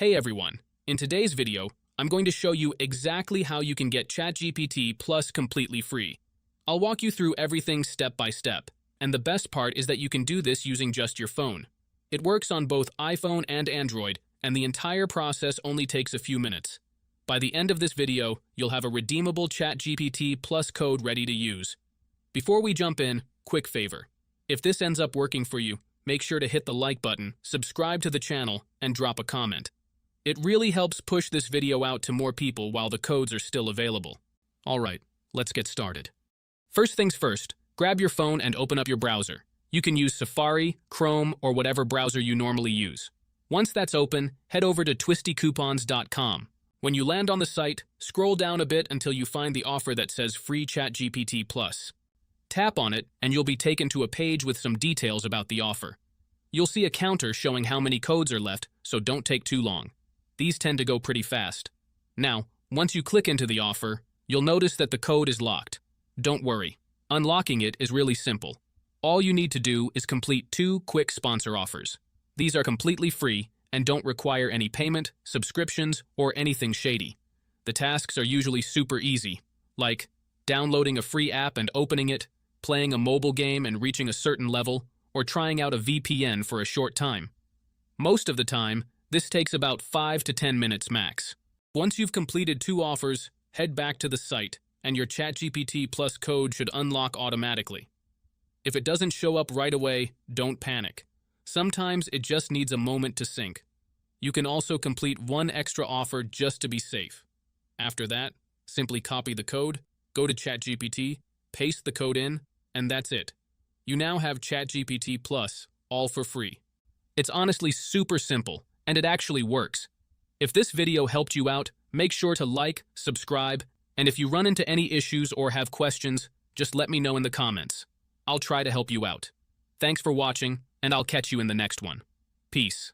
Hey everyone, in today's video, I'm going to show you exactly how you can get ChatGPT Plus completely free. I'll walk you through everything step by step, and the best part is that you can do this using just your phone. It works on both iPhone and Android, and the entire process only takes a few minutes. By the end of this video, you'll have a redeemable ChatGPT Plus code ready to use. Before we jump in, quick favor. If this ends up working for you, make sure to hit the like button, subscribe to the channel, and drop a comment. It really helps push this video out to more people while the codes are still available. Alright, let's get started. First things first, grab your phone and open up your browser. You can use Safari, Chrome, or whatever browser you normally use. Once that's open, head over to twistycoupons.com. When you land on the site, scroll down a bit until you find the offer that says Free ChatGPT Plus. Tap on it, and you'll be taken to a page with some details about the offer. You'll see a counter showing how many codes are left, so don't take too long. These tend to go pretty fast. Now, once you click into the offer, you'll notice that the code is locked. Don't worry. Unlocking it is really simple. All you need to do is complete 2 quick sponsor offers. These are completely free and don't require any payment, subscriptions, or anything shady. The tasks are usually super easy, like downloading a free app and opening it, playing a mobile game and reaching a certain level, or trying out a VPN for a short time. Most of the time, this takes about 5 to 10 minutes max. Once you've completed 2 offers, head back to the site, and your ChatGPT Plus code should unlock automatically. If it doesn't show up right away, don't panic. Sometimes it just needs a moment to sync. You can also complete 1 extra offer just to be safe. After that, simply copy the code, go to ChatGPT, paste the code in, and that's it. You now have ChatGPT Plus, all for free. It's honestly super simple, and it actually works. If this video helped you out, make sure to like, subscribe, and if you run into any issues or have questions, just let me know in the comments. I'll try to help you out. Thanks for watching, and I'll catch you in the next one. Peace.